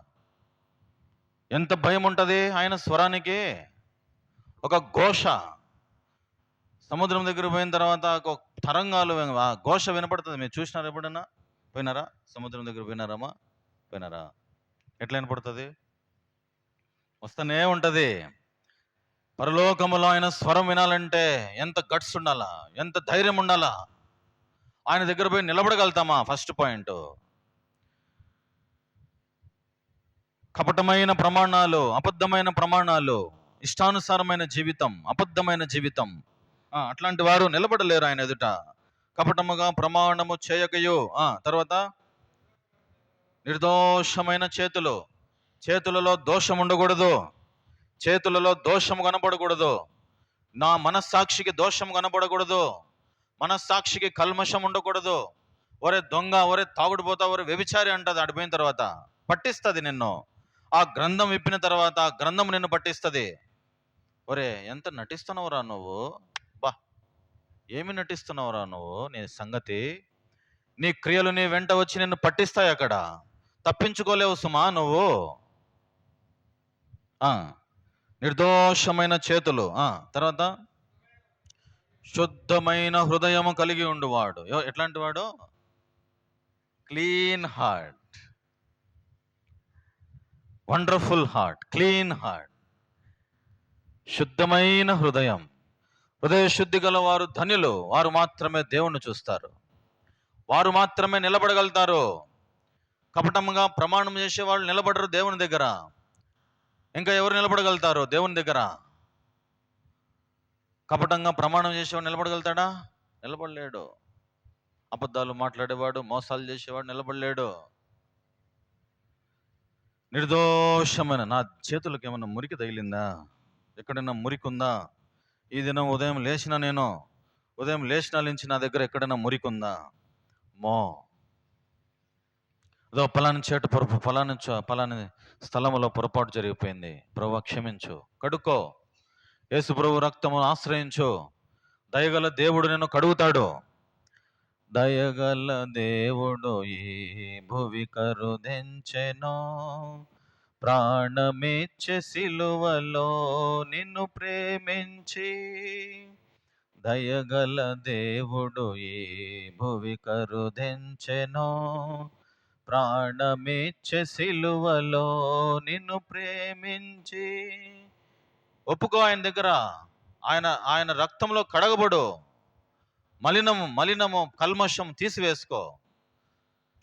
ఎంత భయం ఉంటుంది ఆయన స్వరానికి. ఒక ఘోష. సముద్రం దగ్గర పోయిన తర్వాత ఒక తరంగాలు, ఆ ఘోష వినపడుతుంది. మీరు చూసినారు ఎప్పుడన్నా? పోయినారా? సముద్రం దగ్గర పోయినారమ్మా? పోయినారా? ఎట్లా వినపడుతుంది? వస్తూనే ఉంటుంది. పరలోకములో ఆయన స్వరం వినాలంటే ఎంత గట్స్ ఉండాలా, ఎంత ధైర్యం ఉండాలా? ఆయన దగ్గర పోయి నిలబడగలుగుతామా? First point. కపటమైన ప్రమాణాలు, అబద్ధమైన ప్రమాణాలు, ఇష్టానుసారమైన జీవితం, అబద్ధమైన జీవితం, అట్లాంటి వారు నిలబడలేరు ఆయన ఎదుట. కపటముగా ప్రమాణము చేయకయో, తర్వాత నిర్దోషమైన చేతులు. చేతులలో దోషం ఉండకూడదు. చేతులలో దోషం కనపడకూడదు. నా మనస్సాక్షికి దోషం కనపడకూడదు. మనస్సాక్షికి కల్మషం ఉండకూడదు. ఒరే దొంగ, ఒరే తాగుడుపోతా, ఒరే వ్యభిచారి అంటది. ఆడిపోయిన తర్వాత పట్టిస్తుంది నిన్ను. ఆ గ్రంథం విప్పిన తర్వాత ఆ గ్రంథం నిన్ను పట్టిస్తుంది. ఒరే ఎంత నటిస్తున్నావురా నువ్వు, ఏమి నటిస్తున్నావురా నువ్వు, నీ సంగతి, నీ క్రియలు నీ వెంట వచ్చి నిన్ను పట్టిస్తాయి. అక్కడ తప్పించుకోలేవు సుమా నువ్వు. నిర్దోషమైన చేతులు, తర్వాత శుద్ధమైన హృదయము కలిగి ఉండువాడు. ఎట్లాంటి వాడు? Clean heart, wonderful heart, clean heart, శుద్ధమైన హృదయం. హృదయ శుద్ధి గల వారు ధన్యులు. వారు మాత్రమే దేవుణ్ణి చూస్తారు. వారు మాత్రమే నిలబడగలుగుతారు. కపటంగా ప్రమాణం చేసే వాళ్ళు నిలబడరు దేవుని దగ్గర. ఇంకా ఎవరు నిలబడగలుగుతారు దేవుని దగ్గర? కపటంగా ప్రమాణం చేసేవాడు నిలబడగలుగుతాడా? నిలబడలేడు. అబద్ధాలు మాట్లాడేవాడు, మోసాలు చేసేవాడు నిలబడలేడు. నిర్దోషమైన, నా చేతులకు ఏమన్నా మురికి తగిలిందా, ఎక్కడైనా మురికి ఉందా, ఈ దినం ఉదయం లేచిన నుంచి నా దగ్గర ఎక్కడైనా మురికి ఉందా, అదో పలాని చేటు పలాని స్థలంలో పొరపాటు జరిగిపోయింది, ప్రభువా క్షమించు, కడుక్కో, యేసు ప్రభు రక్తమును ఆశ్రయించు. దయగల దేవుడు నిన్ను కడుగుతాడు. దయగల దేవుడు ఈ భువి కరుదెంచెనో, ప్రాణమిచ్చే సిలువలో నిన్ను ప్రేమించి. దయగల దేవుడు ఈ భువి కరుదెంచెనో, ప్రాణమిచ్చే సిలువలో నిన్ను ప్రేమించి. ఒప్పుకో ఆయన దగ్గర. ఆయన రక్తంలో కడగబడు. మలినము కల్మషం తీసివేసుకో.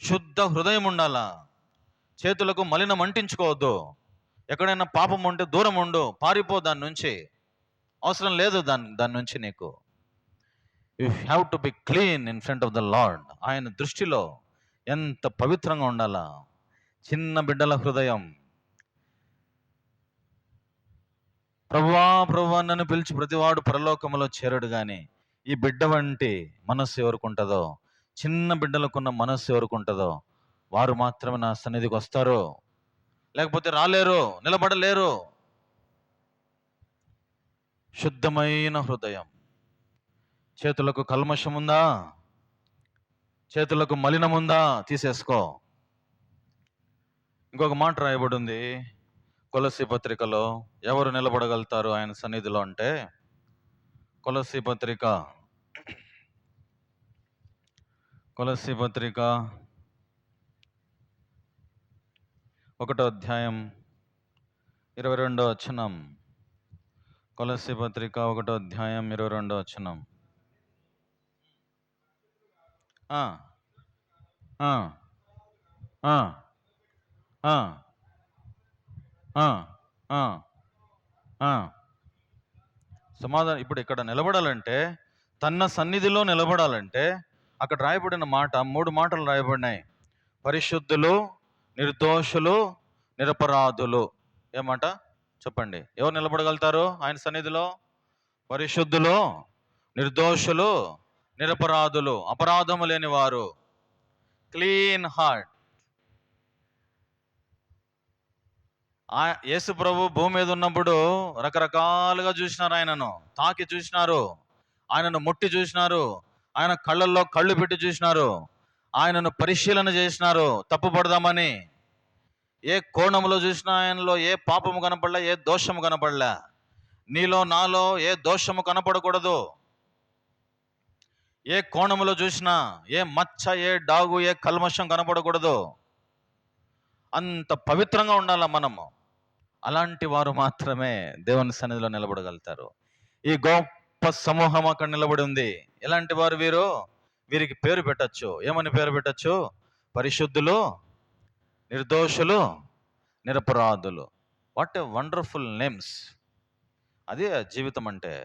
శుద్ధ హృదయం ఉండాలా. చేతులకు మలినం అంటించుకోవద్దు. ఎక్కడైనా పాపం ఉంటే దూరం ఉండు, పారిపో దాని నుంచి. అవసరం లేదు దాని నుంచి నీకు. You have to be clean in front of the lord. ఆయన దృష్టిలో ఎంత పవిత్రంగా ఉండాలా. చిన్న బిడ్డల హృదయం, ప్రభువా ప్రభువా నన్ను పిలిచి ప్రతివాడు పరలోకములో చేరడు గాని ఈ బిడ్డ వంటి మనస్సు ఎవరుకుంటుందో, చిన్న బిడ్డలకున్న మనస్సు ఎవరుకుంటుందో వారు మాత్రమే నా సన్నిధికి వస్తారు, లేకపోతే రాలేరు, నిలబడలేరు. శుద్ధమైన హృదయం. చేతులకు కల్మషం ఉందా, చేతులకు మలినముందా, తీసేసుకో. ఇంకొక మాట రాయబడి ఉంది కొలస్సీ పత్రికలో. ఎవరు నిలబడగలుగుతారు ఆయన సన్నిధిలో అంటే, కొలస్సీ పత్రిక 1వ అధ్యాయం 22వ వచనం. కొలస్సీ పత్రిక 1వ అధ్యాయం 22వ వచనం. సమాధానం. ఇప్పుడు ఇక్కడ నిలబడాలంటే, తన సన్నిధిలో నిలబడాలంటే అక్కడ రాయబడిన మాట, 3 మాటలు రాయబడినాయి. పరిశుద్ధులు, నిర్దోషులు, నిరపరాధులు. ఏమాట చెప్పండి, ఎవరు నిలబడగలుగుతారు ఆయన సన్నిధిలో? పరిశుద్ధులు, నిర్దోషులు, నిరపరాధులు, అపరాధము లేని వారు, క్లీన్ హార్ట్. యేసు ప్రభు భూమి మీద ఉన్నప్పుడు రకరకాలుగా చూసినారు, ఆయనను తాకి చూసినారు, ఆయనను ముట్టి చూసినారు, ఆయన కళ్ళల్లో కళ్ళు పెట్టి చూసినారు, ఆయనను పరిశీలన చేసినారు తప్పుపడదామని. ఏ కోణంలో చూసినా ఆయనలో ఏ పాపము కనపడలే, ఏ దోషము కనపడలే. నీలో నాలో ఏ దోషము కనపడకూడదు. ఏ కోణములో చూసినా ఏ మచ్చ, ఏ డాగు, ఏ కల్మషం కనపడకూడదు. అంత పవిత్రంగా ఉండాల మనము. అలాంటి వారు మాత్రమే దేవుని సన్నిధిలో నిలబడగలుగుతారు. ఈ గొప్ప సమూహం అక్కడ నిలబడి ఉంది. ఎలాంటి వారు వీరు? వీరికి పేరు పెట్టచ్చు. ఏమని పేరు పెట్టచ్చు? పరిశుద్ధులు, నిర్దోషులు, నిరపరాధులు. What a wonderful names. అదే జీవితం అంటే.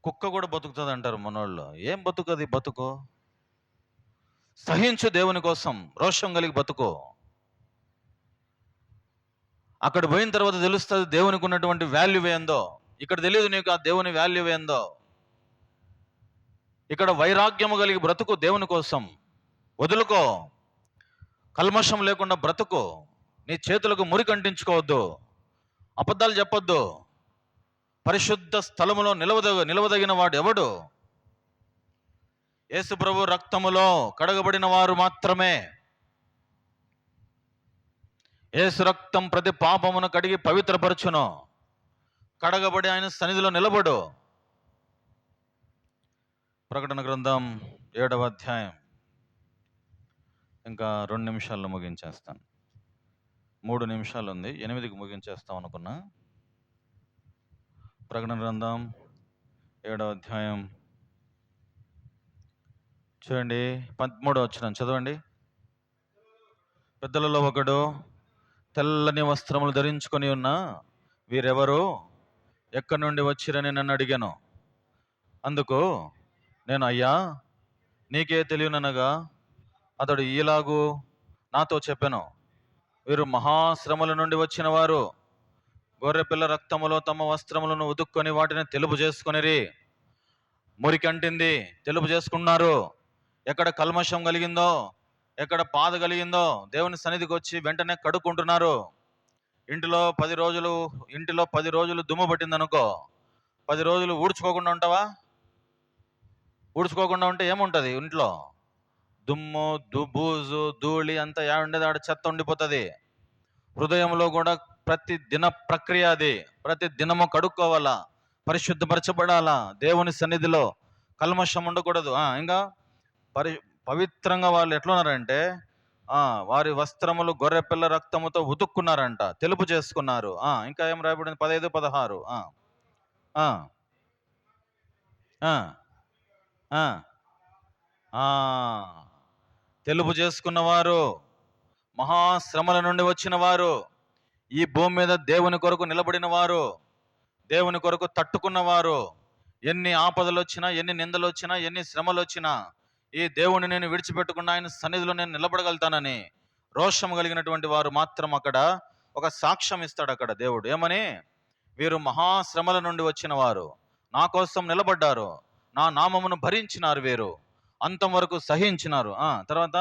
కుక్క కూడా బతుకుతుంది అంటారు మనోళ్ళు. ఏం బతుకది? బతుకు సహించు, దేవుని కోసం రోషం కలిగి బతుకు. అక్కడ పోయిన తర్వాత తెలుస్తుంది దేవునికి ఉన్నటువంటి వాల్యూ ఏందో. ఇక్కడ తెలియదు నీకు ఆ దేవుని వాల్యూ ఏందో. ఇక్కడ వైరాగ్యము కలిగి బ్రతుకు, దేవుని కోసం వదులుకో. కల్మషం లేకుండా బ్రతుకు. నీ చేతులకు మురికి అంటించుకోవద్దు, అబద్ధాలు చెప్పొద్దు. పరిశుద్ధ స్థలములో నిలవదగిన వాడు ఎవడు? యేసు ప్రభు రక్తములో కడగబడిన వారు మాత్రమే. యేసు రక్తం ప్రతి పాపమును కడిగి పవిత్రపరచును. కడగబడి ఆయన సన్నిధిలో నిలబడు. ప్రకటన గ్రంథం 7వ అధ్యాయం. ఇంకా 2 నిమిషాల్లో ముగించేస్తాను. 3 నిమిషాలు ఉంది, 8కి ముగించేస్తాం అనుకున్నా. ప్రకటన గ్రంథం 7వ అధ్యాయం చూడండి, 13వ వచనం చదవండి. పెద్దలలో ఒకడు తెల్లని వస్త్రములు ధరించుకొని ఉన్న వీరెవరు, ఎక్కడి నుండి వచ్చిరని నన్ను అడిగాను. అందుకు నేను, అయ్యా నీకే తెలియననగా అతడు ఈలాగు నాతో చెప్పాను, వీరు మహాశ్రమల నుండి వచ్చిన వారు. గొర్రెపిల్ల రక్తములో తమ వస్త్రములను ఉదుక్కొని వాటిని తెలుపు చేసుకొనిరి. మురికి అంటింది, తెలుపు చేసుకున్నారు. ఎక్కడ కల్మషం కలిగిందో, ఎక్కడ బాధ కలిగిందో దేవుని సన్నిధికి వచ్చి వెంటనే కడుక్కుంటున్నారు. ఇంటిలో 10 రోజులు దుమ్ము పట్టింది అనుకో, 10 రోజులు ఊడ్చుకోకుండా ఉంటావా? ఊడ్చుకోకుండా ఉంటే ఏముంటుంది ఇంట్లో? దుమ్ము, బూజు, ధూళి అంతా ఉండేది ఆడ, చెత్త ఉండిపోతుంది. హృదయంలో కూడా ప్రతి దిన ప్రక్రియ అది. ప్రతి దినము కడుక్కోవాలా, పరిశుద్ధపరచబడాలా. దేవుని సన్నిధిలో కల్మషం ఉండకూడదు. ఇంకా పవిత్రంగా వాళ్ళు ఎట్లున్నారంటే, వారి వస్త్రములు గొర్రెపిల్ల రక్తముతో ఉతుక్కున్నారంట, తెలుపు చేసుకున్నారు. ఇంకా ఏం రాయబడింది? 15, 16. తెలుపు చేసుకున్నవారు, మహాశ్రమల నుండి వచ్చిన వారు, ఈ భూమి మీద దేవుని కొరకు నిలబడిన వారు, దేవుని కొరకు తట్టుకున్నవారు, ఎన్ని ఆపదలు వచ్చినా, ఎన్ని నిందలు వచ్చినా, ఎన్ని శ్రమలు వచ్చినా, ఈ దేవుని నేను విడిచిపెట్టకుండా ఆయన సన్నిధిలో నేను నిలబడగలుగుతానని రోషం కలిగినటువంటి వారు మాత్రం అక్కడ ఒక సాక్ష్యం ఇస్తాడు. అక్కడ దేవుడు ఏమని, వీరు మహాశ్రమల నుండి వచ్చిన వారు, నా కోసం నిలబడ్డారు, నా నామమును భరించినారు, వీరు అంతం వరకు సహించినారు. తర్వాత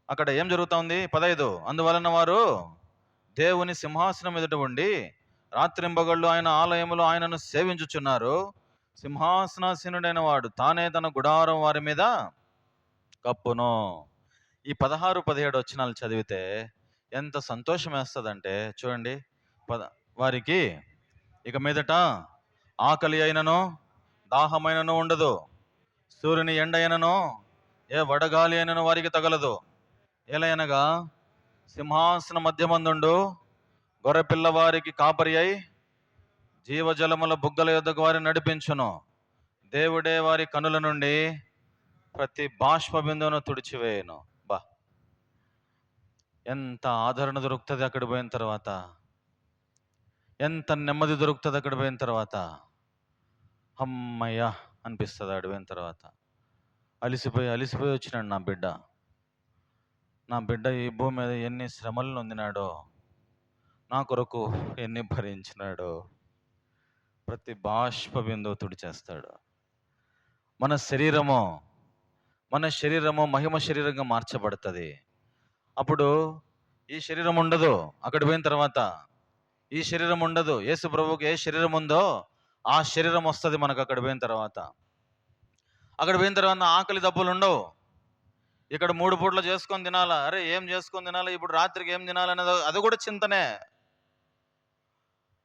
అక్కడ ఏం జరుగుతుంది? 15, అందువలన వారు దేవుని సింహాసనం ఎదుట ఉండి రాత్రింబగళ్ళు ఆయన ఆలయములో ఆయనను సేవించుచున్నారు. సింహాసనాసీనుడైన వాడు తానే తన గుడారం వారి మీద కప్పును. ఈ 16, 17 వచనాలు చదివితే ఎంత సంతోషం వేస్తుందంటే చూడండి. వారికి ఇక మీదట ఆకలి అయినను దాహమైనను ఉండదు, సూర్యుని ఎండ అయినను ఏ వడగాలి అయినను వారికి తగలదు. ఎలయనగా సింహాసన మధ్యమందుండు గొర్రెపిల్ల వారికి కాపరి అయి జీవజలముల బుగ్గల యొద్దకు వారిని నడిపించును. దేవుడే వారి కనుల నుండి ప్రతి బాష్ప బిందువును తుడిచివేయను. ఎంత ఆదరణ దొరుకుతుంది అక్కడ పోయిన తర్వాత, ఎంత నెమ్మది దొరుకుతుంది అక్కడ పోయిన తర్వాత. అమ్మయ్య అనిపిస్తుంది అక్కడ పోయిన తర్వాత. అలిసిపోయి వచ్చినాడు నా బిడ్డ ఈ భూమి మీద ఎన్ని శ్రమలు నొందినాడో, నా కొరకు ఎన్ని భరించినాడో, ప్రతి బాష్ప బిందువు తుడిచేస్తాడు. మన శరీరము మహిమ శరీరంగా మార్చబడుతుంది. అప్పుడు ఈ శరీరం ఉండదు. అక్కడ పోయిన తర్వాత ఈ శరీరం ఉండదు. యేసు ప్రభువుకి ఏ శరీరం ఉందో ఆ శరీరం వస్తుంది మనకు. అక్కడ పోయిన తర్వాత ఆకలి దప్పులు ఉండవు. ఇక్కడ 3 పూటలు చేసుకొని తినాలా, అరే ఏం చేసుకొని తినాలా, ఇప్పుడు రాత్రికి ఏం తినాలనేది అది కూడా చింతనే.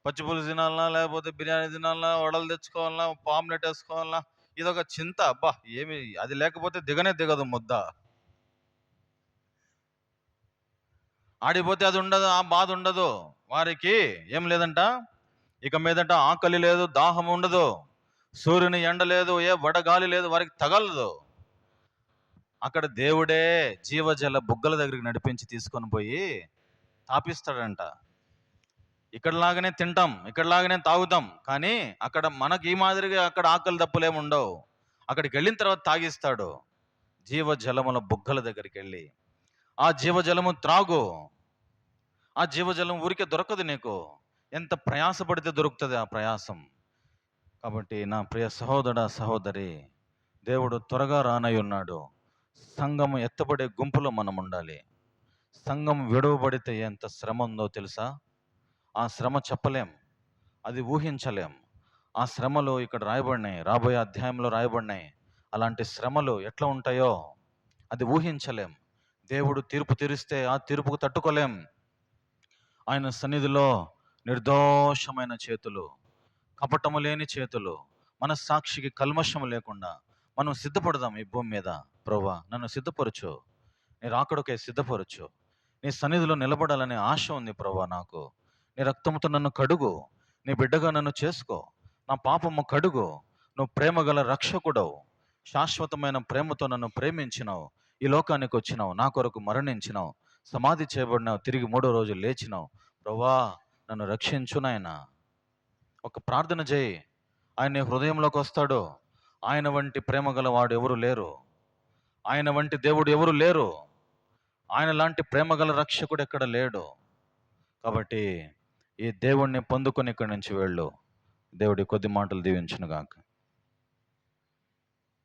పచ్చిపులుసు తినాలనా, లేకపోతే బిర్యానీ తినాలనా, వడలు తెచ్చుకోవాలన్నా, పామ్లెట్ వేసుకోవాలన్నా, ఇదొక చింత. ఏమి అది లేకపోతే దిగదు ముద్ద. ఆడిపోతే అది ఉండదు, ఆ బాధ ఉండదు. వారికి ఏం లేదంట, ఇక మీదట ఆకలి లేదు, దాహం ఉండదు, సూర్యుని ఎండ లేదు, ఏ వడగాలి లేదు, వారికి తగలదు. అక్కడ దేవుడే జీవజల బుగ్గల దగ్గరికి నడిపించి తీసుకొని పోయి తాపిస్తాడంట. ఇక్కడలాగానే తింటాం, ఇక్కడలాగానే తాగుతాం, కానీ అక్కడ మనకి ఈ మాదిరిగా అక్కడ ఆకలి దప్పులేమి ఉండవు. అక్కడికి వెళ్ళిన తర్వాత తాగిస్తాడు. జీవజలముల బుగ్గల దగ్గరికి వెళ్ళి ఆ జీవజలము త్రాగు. ఆ జీవజలం ఊరికే దొరకదు నీకు, ఎంత ప్రయాసపడితే దొరుకుతుంది ఆ ప్రయాసం. కాబట్టి నా ప్రియ సహోదర సహోదరి, దేవుడు త్వరగా రానై ఉన్నాడు. సంఘం ఎత్తబడే గుంపులో మనం ఉండాలి. సంఘం విడవబడితే ఎంత శ్రమ ఉందో తెలుసా? ఆ శ్రమ చెప్పలేం, అది ఊహించలేం. ఆ శ్రమలు ఇక్కడ రాయబడినాయి, రాబోయే అధ్యాయంలో రాయబడినాయి. అలాంటి శ్రమలు ఎట్లా ఉంటాయో అది ఊహించలేం. దేవుడు తీర్పు తీరిస్తే ఆ తీర్పుకు తట్టుకోలేం. ఆయన సన్నిధిలో నిర్దోషమైన చేతులు, కపటము లేని చేతులు, మనస్సాక్షికి కల్మషం లేకుండా మనం సిద్ధపడదాం ఈ భూమి మీద. ప్రభువా నన్ను సిద్ధపరచు, నీ రాకడకే సిద్ధపరచు, నీ సన్నిధిలో నిలబడాలనే ఆశ ఉంది ప్రభువా నాకు. నీ రక్తంతో నన్ను కడుగు, నీ బిడ్డగా నన్ను చేసుకో, నా పాపము కడుగు. నువ్వు ప్రేమగల రక్షకుడవు, శాశ్వతమైన ప్రేమతో నన్ను ప్రేమించినావు, ఈ లోకానికి వచ్చినావు, నా కొరకు మరణించినావు, సమాధి చేయబడినావు, తిరిగి 3వ రోజు లేచినావు. ప్రభువా నన్ను రక్షించు నాయనా. ఒక ప్రార్థన చేయి, ఆయన నీ హృదయంలోకి వస్తాడు. ఆయన వంటి ప్రేమ గలవాడు ఎవరు లేరు, ఆయన వంటి దేవుడు ఎవరు లేరు, ఆయన లాంటి ప్రేమగల రక్షకుడు ఎక్కడ లేడు. కాబట్టి ఈ దేవుణ్ణి పొందుకొని ఇక్కడి నుంచి వెళ్ళు. దేవుడి కొద్ది మాటలు దీవించును గాక.